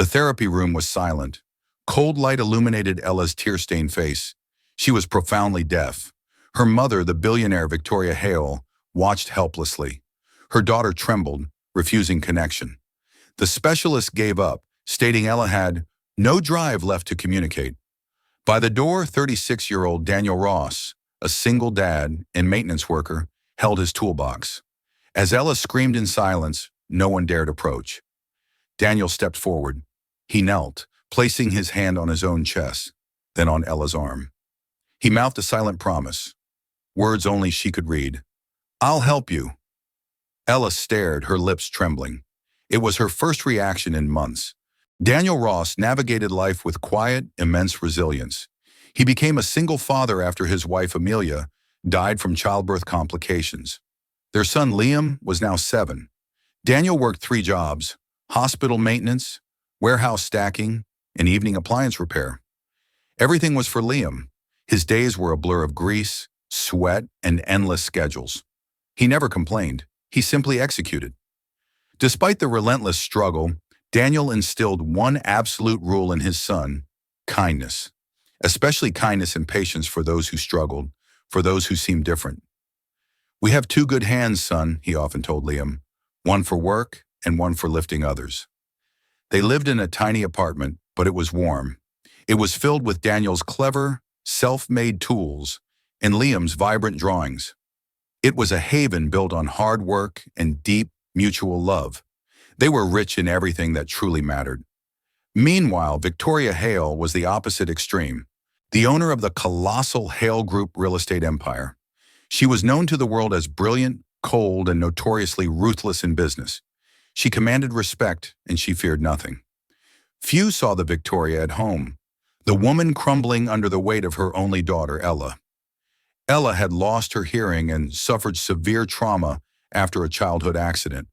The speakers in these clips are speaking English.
therapy room was silent. Cold light illuminated Ella's tear-stained face. She was profoundly deaf. Her mother, the billionaire Victoria Hale, watched helplessly. Her daughter trembled, refusing connection. The specialist gave up, stating Ella had no drive left to communicate. By the door, 36-year-old Daniel Ross, a single dad and maintenance worker, held his toolbox. As Ella screamed in silence, no one dared approach. Daniel stepped forward. He knelt, placing his hand on his own chest, then on Ella's arm. He mouthed a silent promise, words only she could read. "I'll help you." Ella stared, her lips trembling. It was her first reaction in months. Daniel Ross navigated life with quiet, immense resilience. He became a single father after his wife Amelia died from childbirth complications. Their son Liam was now 7. Daniel worked 3 jobs: hospital maintenance, warehouse stacking, and evening appliance repair. Everything was for Liam. His days were a blur of grease, sweat, and endless schedules. He never complained. He simply executed. Despite the relentless struggle, Daniel instilled one absolute rule in his son: kindness. Especially kindness and patience for those who struggled, for those who seemed different. "We have 2 good hands, son," he often told Liam, "one for work and one for lifting others." They lived in a tiny apartment, but it was warm. It was filled with Daniel's clever, self-made tools and Liam's vibrant drawings. It was a haven built on hard work and deep, mutual love. They were rich in everything that truly mattered. Meanwhile, Victoria Hale was the opposite extreme, the owner of the colossal Hale Group real estate empire. She was known to the world as brilliant, cold, and notoriously ruthless in business. She commanded respect, and she feared nothing. Few saw the Victoria at home, the woman crumbling under the weight of her only daughter, Ella. Ella had lost her hearing and suffered severe trauma after a childhood accident.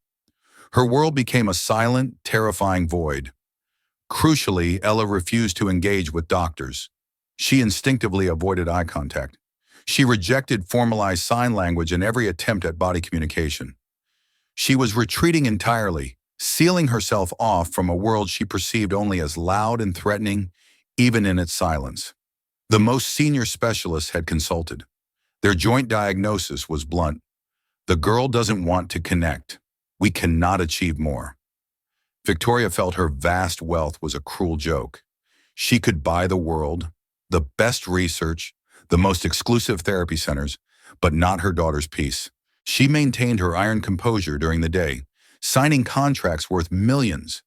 Her world became a silent, terrifying void. Crucially, Ella refused to engage with doctors. She instinctively avoided eye contact. She rejected formalized sign language in every attempt at body communication. She was retreating entirely, sealing herself off from a world she perceived only as loud and threatening, even in its silence. The most senior specialists had consulted. Their joint diagnosis was blunt. The girl doesn't want to connect. We cannot achieve more. Victoria felt her vast wealth was a cruel joke. She could buy the world, the best research, the most exclusive therapy centers, but not her daughter's peace. She maintained her iron composure during the day, signing contracts worth millions.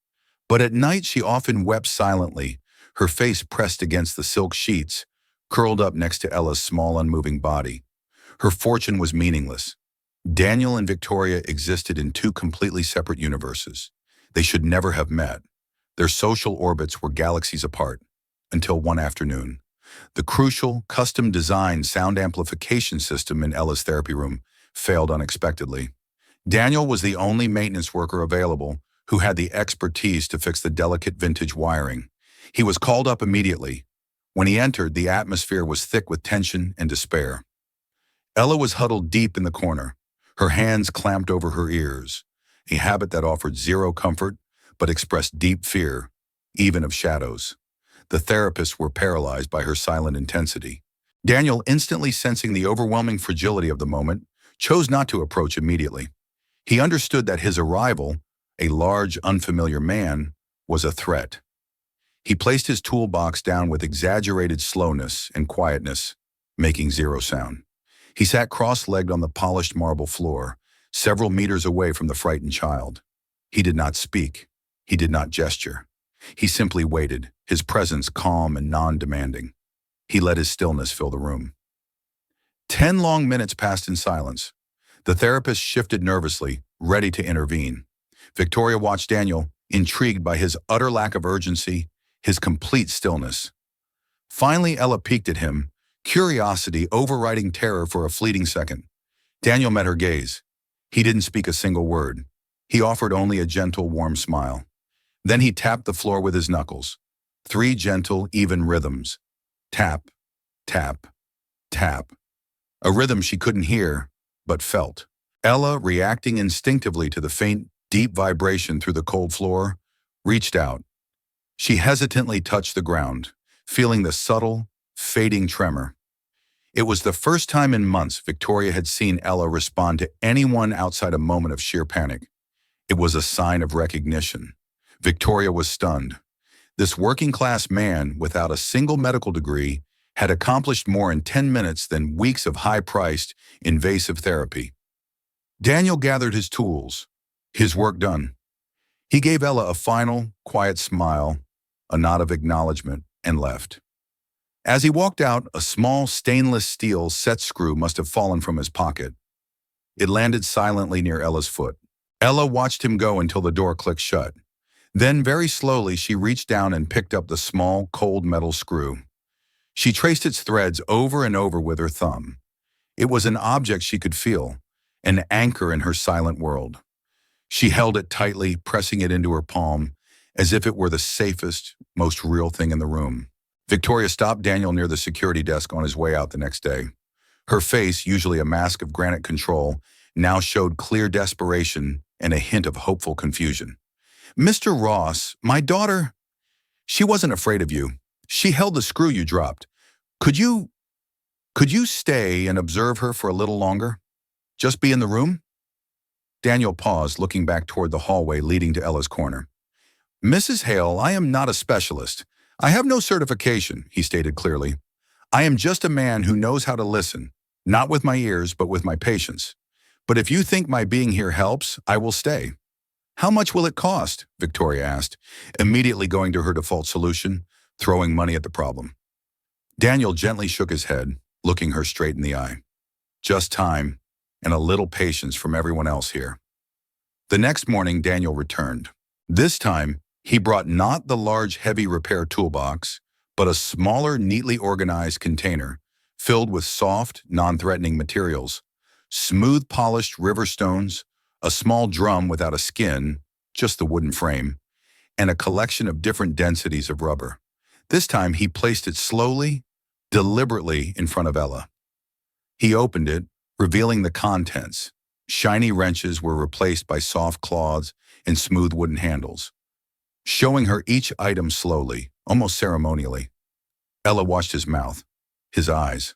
But at night she often wept silently, her face pressed against the silk sheets, curled up next to Ella's small, unmoving body. Her fortune was meaningless. Daniel and Victoria existed in 2 completely separate universes. They should never have met. Their social orbits were galaxies apart, until one afternoon. The crucial, custom-designed sound amplification system in Ella's therapy room failed unexpectedly. Daniel was the only maintenance worker available who had the expertise to fix the delicate vintage wiring. He was called up immediately. When he entered, the atmosphere was thick with tension and despair. Ella was huddled deep in the corner, her hands clamped over her ears, a habit that offered zero comfort but expressed deep fear, even of shadows. The therapists were paralyzed by her silent intensity. Daniel, instantly sensing the overwhelming fragility of the moment, chose not to approach immediately. He understood that his arrival, a large, unfamiliar man, was a threat. He placed his toolbox down with exaggerated slowness and quietness, making zero sound. He sat cross-legged on the polished marble floor, several meters away from the frightened child. He did not speak. He did not gesture. He simply waited, his presence calm and non-demanding. He let his stillness fill the room. 10 long minutes passed in silence. The therapist shifted nervously, ready to intervene. Victoria watched Daniel, intrigued by his utter lack of urgency, his complete stillness. Finally, Ella peeked at him, curiosity overriding terror for a fleeting second. Daniel met her gaze. He didn't speak a single word. He offered only a gentle, warm smile. Then he tapped the floor with his knuckles. 3 gentle, even rhythms. Tap, tap, tap. A rhythm she couldn't hear, but felt. Ella, reacting instinctively to the faint, deep vibration through the cold floor, reached out. She hesitantly touched the ground, feeling the subtle, fading tremor. It was the first time in months Victoria had seen Ella respond to anyone outside a moment of sheer panic. It was a sign of recognition. Victoria was stunned. This working-class man, without a single medical degree, had accomplished more in 10 minutes than weeks of high-priced, invasive therapy. Daniel gathered his tools, his work done. He gave Ella a final, quiet smile, a nod of acknowledgement, and left. As he walked out, a small stainless steel set screw must have fallen from his pocket. It landed silently near Ella's foot. Ella watched him go until the door clicked shut. Then, very slowly, she reached down and picked up the small, cold metal screw. She traced its threads over and over with her thumb. It was an object she could feel, an anchor in her silent world. She held it tightly, pressing it into her palm, as if it were the safest, most real thing in the room. Victoria stopped Daniel near the security desk on his way out the next day. Her face, usually a mask of granite control, now showed clear desperation and a hint of hopeful confusion. "Mr. Ross, my daughter, she wasn't afraid of you. She held the screw you dropped. Could you stay and observe her for a little longer? Just be in the room?" Daniel paused, looking back toward the hallway leading to Ella's corner. "Mrs. Hale, I am not a specialist. I have no certification," he stated clearly. "I am just a man who knows how to listen, not with my ears, but with my patience. But if you think my being here helps, I will stay." "How much will it cost?" Victoria asked, immediately going to her default solution, throwing money at the problem. Daniel gently shook his head, looking her straight in the eye. "Just time and a little patience from everyone else here." The next morning, Daniel returned. This time, he brought not the large, heavy repair toolbox, but a smaller, neatly organized container filled with soft, non-threatening materials, smooth polished river stones, a small drum without a skin, just the wooden frame, and a collection of different densities of rubber. This time, he placed it slowly, deliberately in front of Ella. He opened it, revealing the contents. Shiny wrenches were replaced by soft claws and smooth wooden handles, showing her each item slowly, almost ceremonially. Ella watched his mouth, his eyes.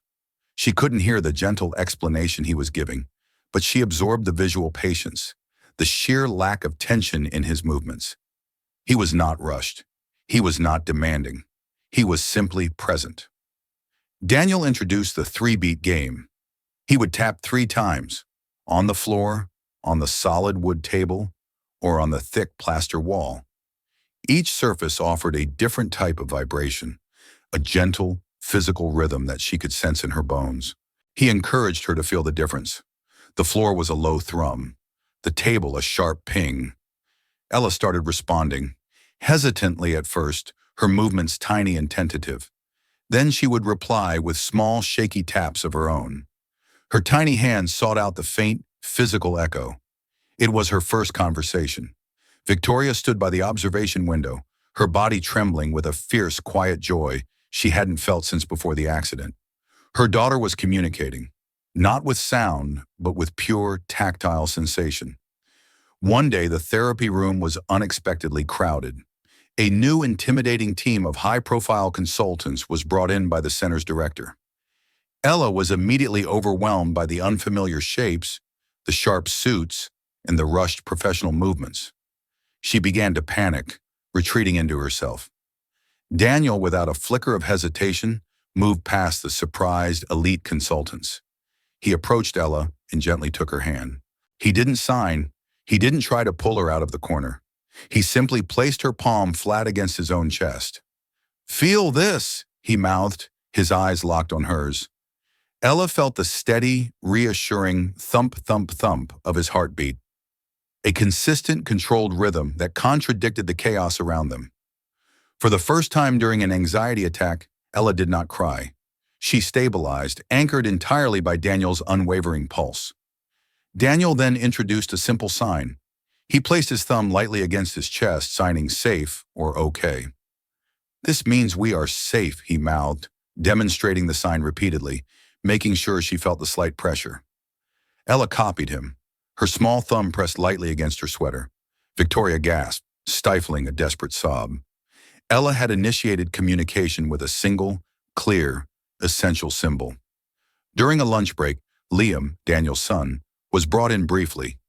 She couldn't hear the gentle explanation he was giving, but she absorbed the visual patience, the sheer lack of tension in his movements. He was not rushed. He was not demanding. He was simply present. Daniel introduced the three-beat game. He would tap 3 times, on the floor, on the solid wood table, or on the thick plaster wall. Each surface offered a different type of vibration, a gentle, physical rhythm that she could sense in her bones. He encouraged her to feel the difference. The floor was a low thrum, the table a sharp ping. Ella started responding, hesitantly at first, her movements tiny and tentative. Then she would reply with small, shaky taps of her own. Her tiny hands sought out the faint, physical echo. It was her first conversation. Victoria stood by the observation window, her body trembling with a fierce, quiet joy she hadn't felt since before the accident. Her daughter was communicating, not with sound, but with pure, tactile sensation. One day, the therapy room was unexpectedly crowded. A new, intimidating team of high-profile consultants was brought in by the center's director. Ella was immediately overwhelmed by the unfamiliar shapes, the sharp suits, and the rushed professional movements. She began to panic, retreating into herself. Daniel, without a flicker of hesitation, moved past the surprised elite consultants. He approached Ella and gently took her hand. He didn't sign. He didn't try to pull her out of the corner. He simply placed her palm flat against his own chest. "Feel this," he mouthed, his eyes locked on hers. Ella felt the steady, reassuring thump, thump, thump of his heartbeat, a consistent, controlled rhythm that contradicted the chaos around them. For the first time during an anxiety attack, Ella did not cry. She stabilized, anchored entirely by Daniel's unwavering pulse. Daniel then introduced a simple sign. He placed his thumb lightly against his chest, signing safe or okay. "This means we are safe," he mouthed, demonstrating the sign repeatedly, making sure she felt the slight pressure. Ella copied him, her small thumb pressed lightly against her sweater. Victoria gasped, stifling a desperate sob. Ella had initiated communication with a single, clear, essential symbol. During a lunch break, Liam, Daniel's son, was brought in briefly.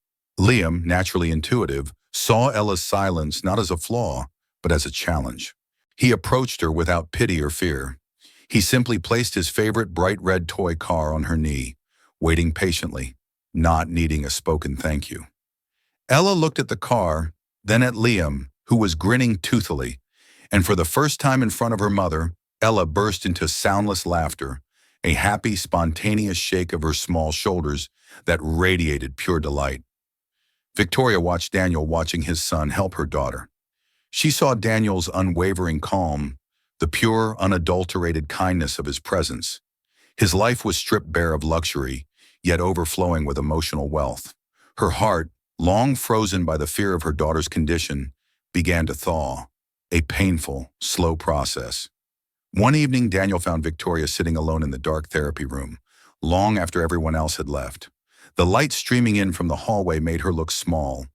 Liam, naturally intuitive, saw Ella's silence not as a flaw, but as a challenge. He approached her without pity or fear. He simply placed his favorite bright red toy car on her knee, waiting patiently, not needing a spoken thank you. Ella looked at the car, then at Liam, who was grinning toothily, and for the first time in front of her mother, Ella burst into soundless laughter, a happy, spontaneous shake of her small shoulders that radiated pure delight. Victoria watched Daniel watching his son help her daughter. She saw Daniel's unwavering calm, the pure, unadulterated kindness of his presence. His life was stripped bare of luxury, yet overflowing with emotional wealth. Her heart, long frozen by the fear of her daughter's condition, began to thaw, a painful, slow process. One evening, Daniel found Victoria sitting alone in the dark therapy room, long after everyone else had left. The light streaming in from the hallway made her look small,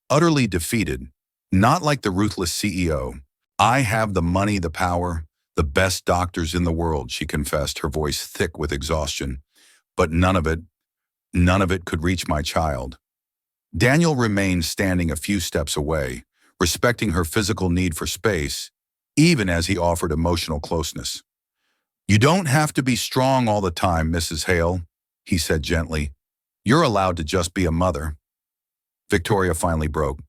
utterly defeated, not like the ruthless CEO. "I have the money, the power, the best doctors in the world," she confessed, her voice thick with exhaustion. "But none of it could reach my child." Daniel remained standing a few steps away, respecting her physical need for space, even as he offered emotional closeness. "You don't have to be strong all the time, Mrs. Hale," he said gently. "You're allowed to just be a mother." Victoria finally broke.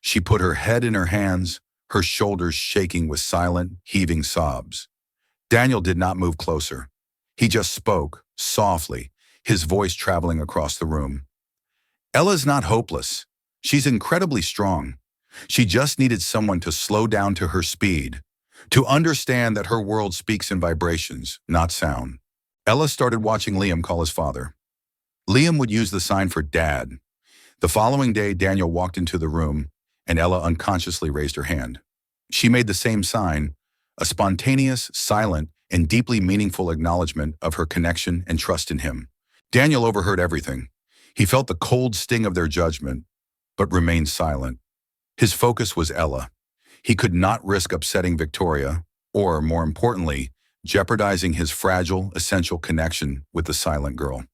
She put her head in her hands, her shoulders shaking with silent, heaving sobs. Daniel did not move closer. He just spoke, softly, his voice traveling across the room. "Ella's not hopeless. She's incredibly strong. She just needed someone to slow down to her speed, to understand that her world speaks in vibrations, not sound." Ella started watching Liam call his father. Liam would use the sign for Dad. The following day, Daniel walked into the room, and Ella unconsciously raised her hand. She made the same sign, a spontaneous, silent, and deeply meaningful acknowledgement of her connection and trust in him. Daniel overheard everything. He felt the cold sting of their judgment, but remained silent. His focus was Ella. He could not risk upsetting Victoria, or, more importantly, jeopardizing his fragile, essential connection with the silent girl.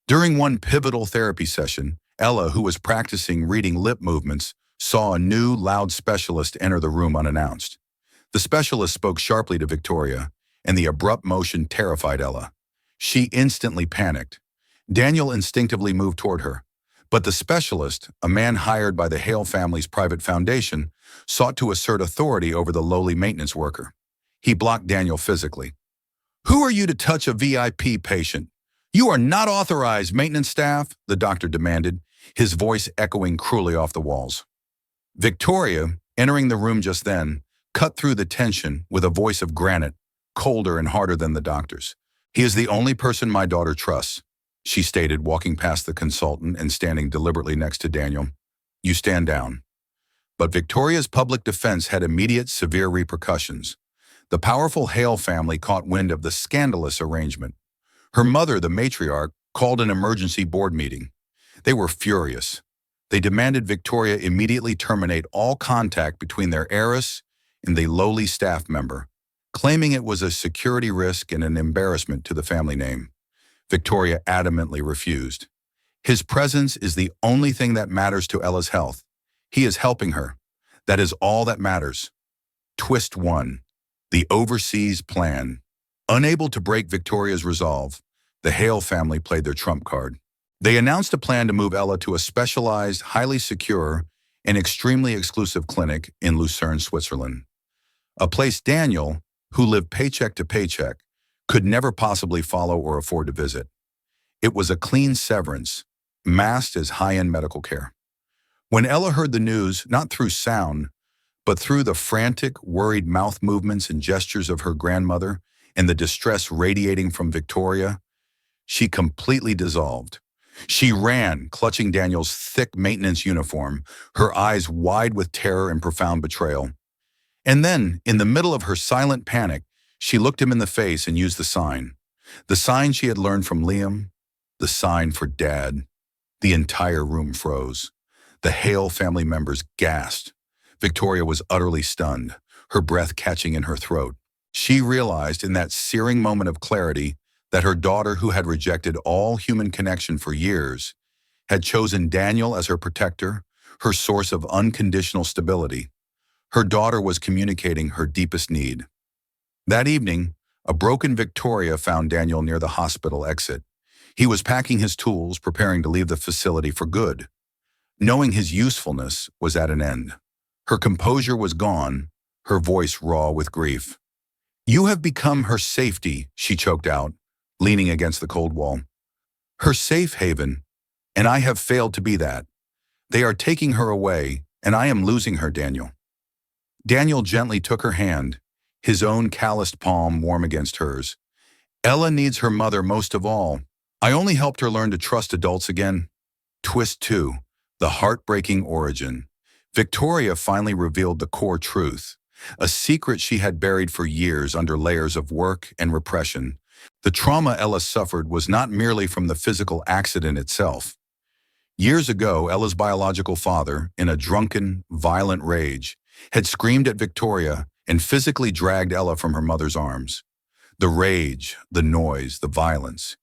During one pivotal therapy session, Ella, who was practicing reading lip movements, saw a new, loud specialist enter the room unannounced. The specialist spoke sharply to Victoria, and the abrupt motion terrified Ella. She instantly panicked. Daniel instinctively moved toward her, but the specialist, a man hired by the Hale family's private foundation, sought to assert authority over the lowly maintenance worker. He blocked Daniel physically. "Who are you to touch a VIP patient? You are not authorized, maintenance staff," the doctor demanded, his voice echoing cruelly off the walls. Victoria, entering the room just then, cut through the tension with a voice of granite, colder and harder than the doctor's. "He is the only person my daughter trusts," she stated, walking past the consultant and standing deliberately next to Daniel. "You stand down." But Victoria's public defense had immediate, severe repercussions. The powerful Hale family caught wind of the scandalous arrangement. Her mother, the matriarch, called an emergency board meeting. They were furious. They demanded Victoria immediately terminate all contact between their heiress and the lowly staff member, claiming it was a security risk and an embarrassment to the family name. Victoria adamantly refused. "His presence is the only thing that matters to Ella's health. He is helping her. That is all that matters." Twist 1. The overseas plan. Unable to break Victoria's resolve, the Hale family played their trump card. They announced a plan to move Ella to a specialized, highly secure, and extremely exclusive clinic in Lucerne, Switzerland. A place Daniel, who lived paycheck to paycheck, could never possibly follow or afford to visit. It was a clean severance, masked as high-end medical care. When Ella heard the news, not through sound, but through the frantic, worried mouth movements and gestures of her grandmother and the distress radiating from Victoria, she completely dissolved. She ran, clutching Daniel's thick maintenance uniform, her eyes wide with terror and profound betrayal. And then, in the middle of her silent panic, she looked him in the face and used the sign. The sign she had learned from Liam, the sign for Dad. The entire room froze. The Hale family members gasped. Victoria was utterly stunned. her breath catching in her throat. She realized in that searing moment of clarity that her daughter, who had rejected all human connection for years, had chosen Daniel as her protector, her source of unconditional stability. Her daughter was communicating her deepest need. That evening, a broken Victoria found Daniel near the hospital exit. He was packing his tools, preparing to leave the facility for good, knowing his usefulness was at an end. Her composure was gone, her voice raw with grief. "You have become her safety," she choked out, leaning against the cold wall. "Her safe haven, and I have failed to be that. They are taking her away, and I am losing her, Daniel." Daniel gently took her hand, his own calloused palm warm against hers. "Ella needs her mother most of all. I only helped her learn to trust adults again." Twist 2. The heartbreaking origin. Victoria finally revealed the core truth, a secret she had buried for years under layers of work and repression. The trauma Ella suffered was not merely from the physical accident itself. Years ago, Ella's biological father, in a drunken, violent rage, had screamed at Victoria and physically dragged Ella from her mother's arms. The rage, the noise, the violence,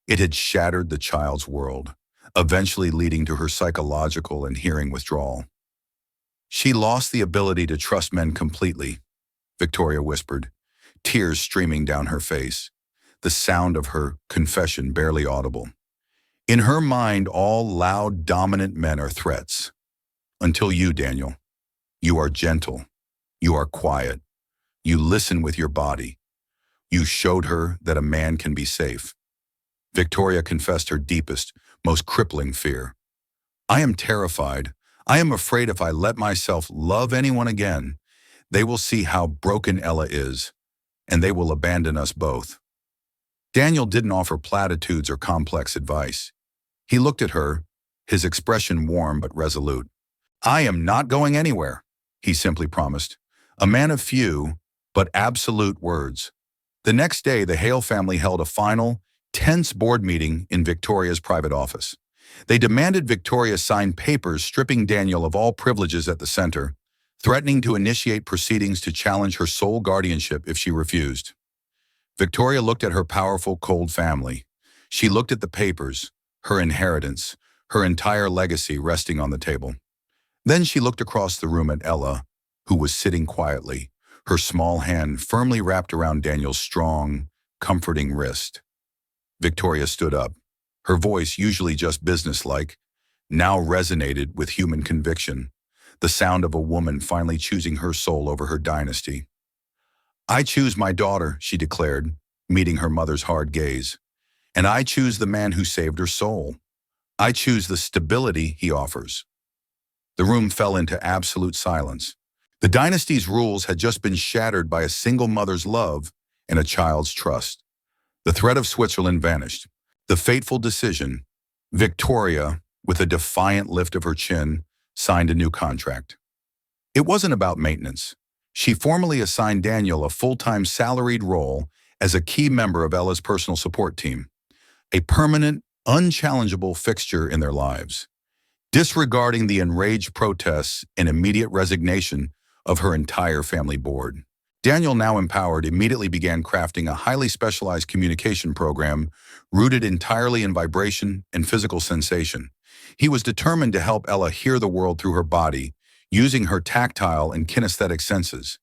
it had shattered the child's world, eventually leading to her psychological and hearing withdrawal. "She lost the ability to trust men completely," Victoria whispered, tears streaming down her face, the sound of her confession barely audible. "In her mind, all loud, dominant men are threats. Until you, Daniel. You are gentle. You are quiet. You listen with your body. You showed her that a man can be safe." Victoria confessed her deepest, most crippling fear. "I am terrified. I am afraid if I let myself love anyone again, they will see how broken Ella is, and they will abandon us both." Daniel didn't offer platitudes or complex advice. He looked at her, his expression warm but resolute. "I am not going anywhere," he simply promised. A man of few, but absolute words. The next day, the Hale family held a final, tense board meeting in Victoria's private office. They demanded Victoria sign papers stripping Daniel of all privileges at the center, threatening to initiate proceedings to challenge her sole guardianship if she refused. Victoria looked at her powerful, cold family. She looked at the papers, her inheritance, her entire legacy resting on the table. Then she looked across the room at Ella, who was sitting quietly, her small hand firmly wrapped around Daniel's strong, comforting wrist. Victoria stood up. Her voice, usually just businesslike, now resonated with human conviction, the sound of a woman finally choosing her soul over her dynasty. "I choose my daughter," she declared, meeting her mother's hard gaze. "And I choose the man who saved her soul. I choose the stability he offers." The room fell into absolute silence. The dynasty's rules had just been shattered by a single mother's love and a child's trust. The threat of Switzerland vanished. The fateful decision, Victoria, with a defiant lift of her chin, signed a new contract. It wasn't about maintenance. She formally assigned Daniel a full-time salaried role as a key member of Ella's personal support team, a permanent, unchallengeable fixture in their lives. Disregarding the enraged protests and immediate resignation of her entire family board, Daniel, now empowered, immediately began crafting a highly specialized communication program rooted entirely in vibration and physical sensation. He was determined to help Ella hear the world through her body, using her tactile and kinesthetic senses.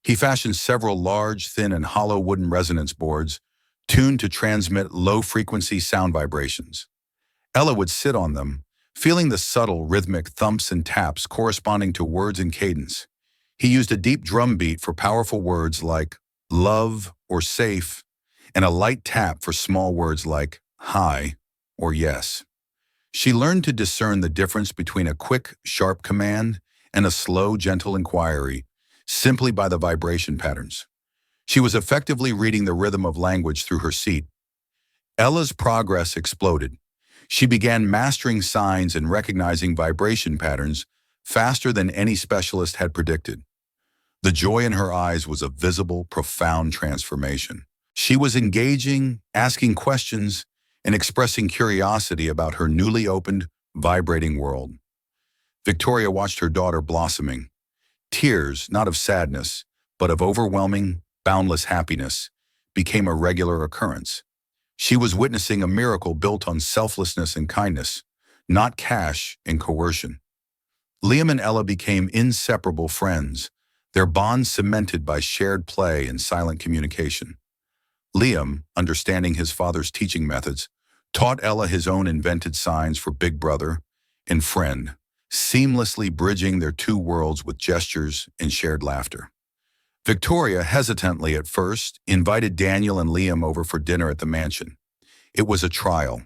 He fashioned several large, thin, and hollow wooden resonance boards, tuned to transmit low-frequency sound vibrations. Ella would sit on them, feeling the subtle, rhythmic thumps and taps corresponding to words and cadence. He used a deep drum beat for powerful words like love or safe, and a light tap for small words like hi or yes. She learned to discern the difference between a quick, sharp command and a slow, gentle inquiry, simply by the vibration patterns. She was effectively reading the rhythm of language through her seat. Ella's progress exploded. She began mastering signs and recognizing vibration patterns faster than any specialist had predicted. The joy in her eyes was a visible, profound transformation. She was engaging, asking questions, and expressing curiosity about her newly opened, vibrating world. Victoria watched her daughter blossoming. Tears, not of sadness, but of overwhelming, boundless happiness, became a regular occurrence. She was witnessing a miracle built on selflessness and kindness, not cash and coercion. Liam and Ella became inseparable friends, their bond cemented by shared play and silent communication. Liam, understanding his father's teaching methods, taught Ella his own invented signs for big brother and friend, seamlessly bridging their two worlds with gestures and shared laughter. Victoria, hesitantly at first, invited Daniel and Liam over for dinner at the mansion. It was a trial.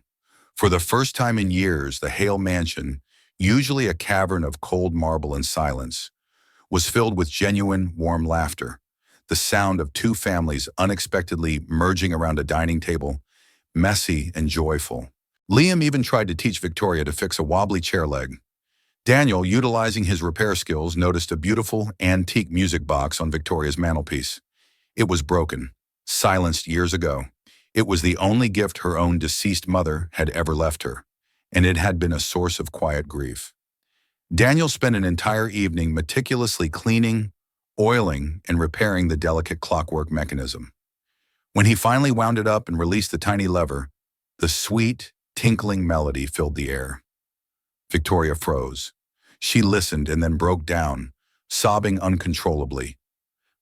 For the first time in years, the Hale mansion, usually a cavern of cold marble and silence, was filled with genuine, warm laughter, the sound of two families unexpectedly merging around a dining table, messy and joyful. Liam even tried to teach Victoria to fix a wobbly chair leg. Daniel, utilizing his repair skills, noticed a beautiful, antique music box on Victoria's mantelpiece. It was broken, silenced years ago. It was the only gift her own deceased mother had ever left her, and it had been a source of quiet grief. Daniel spent an entire evening meticulously cleaning, oiling, and repairing the delicate clockwork mechanism. When he finally wound it up and released the tiny lever, the sweet, tinkling melody filled the air. Victoria froze. She listened and then broke down, sobbing uncontrollably.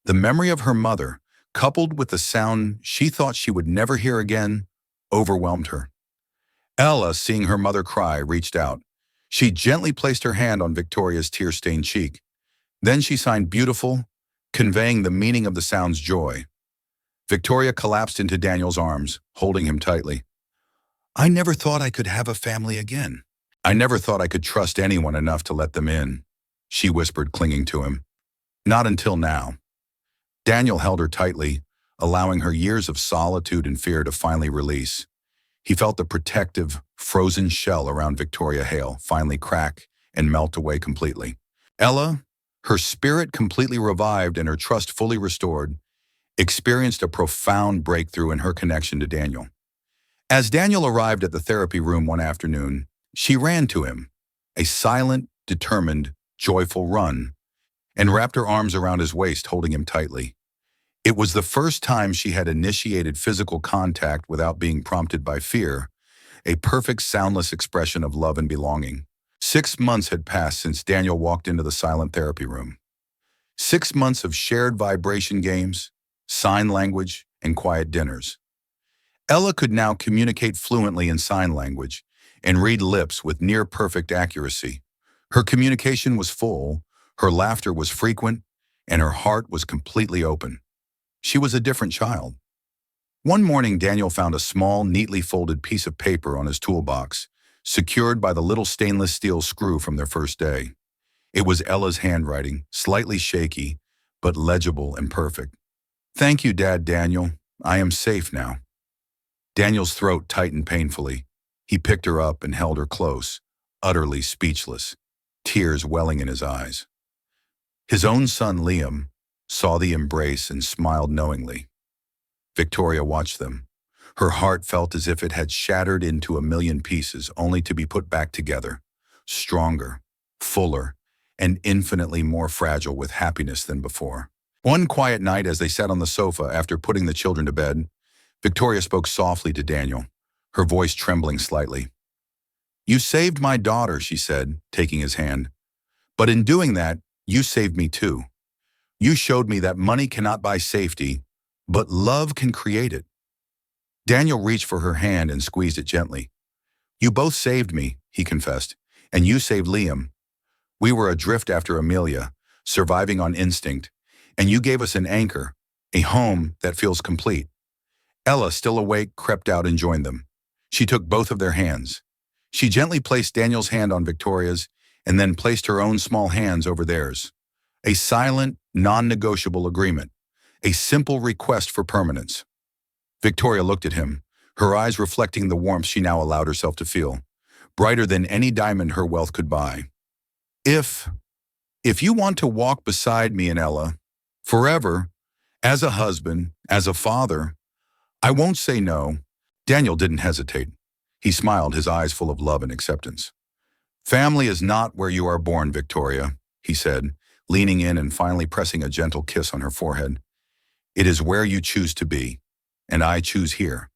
The memory of her mother, coupled with the sound she thought she would never hear again, overwhelmed her. Ella, seeing her mother cry, reached out. She gently placed her hand on Victoria's tear-stained cheek. Then she signed beautiful, conveying the meaning of the sound's joy. Victoria collapsed into Daniel's arms, holding him tightly. I never thought I could have a family again. I never thought I could trust anyone enough to let them in, she whispered, clinging to him. Not until now. Daniel held her tightly, allowing her years of solitude and fear to finally release. He felt the protective, frozen shell around Victoria Hale finally crack and melt away completely. Ella, her spirit completely revived and her trust fully restored, experienced a profound breakthrough in her connection to Daniel. As Daniel arrived at the therapy room one afternoon, she ran to him, a silent, determined, joyful run, and wrapped her arms around his waist, holding him tightly. It was the first time she had initiated physical contact without being prompted by fear, a perfect soundless expression of love and belonging. 6 months had passed since Daniel walked into the silent therapy room. 6 months of shared vibration games, sign language, and quiet dinners. Ella could now communicate fluently in sign language and read lips with near-perfect accuracy. Her communication was full, her laughter was frequent, and her heart was completely open. She was a different child. One morning, Daniel found a small, neatly folded piece of paper on his toolbox, secured by the little stainless steel screw from their first day. It was Ella's handwriting, slightly shaky, but legible and perfect. Thank you, Dad, Daniel. I am safe now. Daniel's throat tightened painfully. He picked her up and held her close, utterly speechless, tears welling in his eyes. His own son, Liam, saw the embrace and smiled knowingly. Victoria watched them. Her heart felt as if it had shattered into a million pieces, only to be put back together, stronger, fuller, and infinitely more fragile with happiness than before. One quiet night, as they sat on the sofa after putting the children to bed, Victoria spoke softly to Daniel, her voice trembling slightly. You saved my daughter, she said, taking his hand. But in doing that, you saved me too. You showed me that money cannot buy safety, but love can create it. Daniel reached for her hand and squeezed it gently. You both saved me, he confessed, and you saved Liam. We were adrift after Amelia, surviving on instinct, and you gave us an anchor, a home that feels complete. Ella, still awake, crept out and joined them. She took both of their hands. She gently placed Daniel's hand on Victoria's and then placed her own small hands over theirs. A silent, non-negotiable agreement, a simple request for permanence. Victoria looked at him, her eyes reflecting the warmth she now allowed herself to feel, brighter than any diamond her wealth could buy. If you want to walk beside me and Ella, forever, as a husband, as a father, I won't say no. Daniel didn't hesitate. He smiled, his eyes full of love and acceptance. Family is not where you are born, Victoria, he said, leaning in and finally pressing a gentle kiss on her forehead. "It is where you choose to be, and I choose here."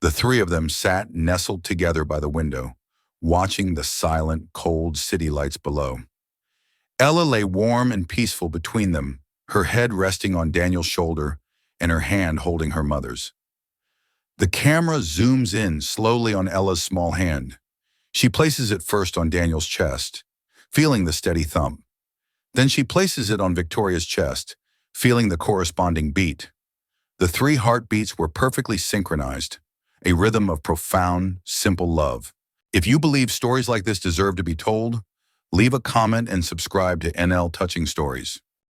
The three of them sat nestled together by the window, watching the silent, cold city lights below. Ella lay warm and peaceful between them, her head resting on Daniel's shoulder and her hand holding her mother's. The camera zooms in slowly on Ella's small hand. She places it first on Daniel's chest, feeling the steady thump. Then she places it on Victoria's chest, feeling the corresponding beat. The three heartbeats were perfectly synchronized, a rhythm of profound, simple love. If you believe stories like this deserve to be told, leave a comment and subscribe to NL Touching Stories.